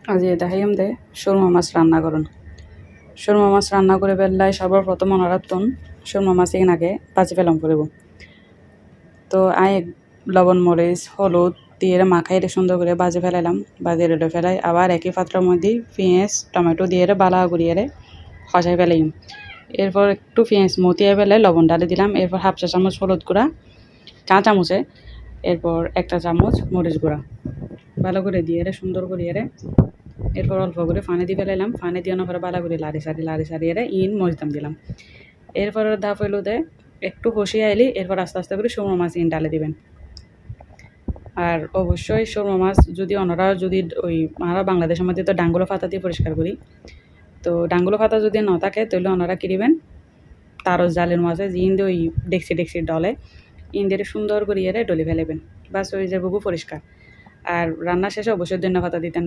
আজ দেখাইম দে সুরমা মাছ রান্না করুন। সুরমা মাছ রান্না করে বেলায় সর্বপ্রথম অনারাতন সুরমা মাছ এনাকে বাজি ফেলাম করব। তো আই লবণ মরিচ হলুদ দিয়ে মাখাইরে সুন্দর করে বাজি ফেলাইলাম। বাজি রেডে ফেলাই আবার একই পাত্রের মধ্যে পেঁয়াজ টমেটো দিয়ে বালা করিয়ে খসাই ফেলাইম। এরপর একটু পেঁয়াজ মতিয়ে ফেলে লবণ ডালে দিলাম। এরপর হাফ চা চামচ হলুদ গুঁড়া, চা চামচে, এরপর একটা চামচ মরিচ গুঁড়া ভালো করে দিয়ে সুন্দর করিয়ে এরপর অল্প করে পানি দিয়ে ফেলাইলাম। পানি দিয়ে পরে ভালো করে লাড়ি সারিয়ে ইন মজদাম দিলাম। এরপর ধাপ হইলো দে একটু কষিয়ে আইলি এরপর আস্তে আস্তে করে সুরমা মাছ ইন ডালে দিবেন। আর অবশ্যই সুরমা মাছ যদি ওনারা যদি আমরা বাংলাদেশের মধ্যে তো ডাঙ্গুলো পাতা দিয়ে পরিষ্কার করি, তো ডাঙ্গুলো পাতা যদি না থাকে তাহলে ওনারা কী দিবেন, তারও জালের মাঝে জিন দিয়ে ডেকসি ডলে ইন দিয়ে সুন্দর করিয়ে ডলে ফেলেবেন। বাস ওই যে বহু পরিষ্কার। আর রান্না শেষে অবশ্যই ধন্যবাদ দিতেন।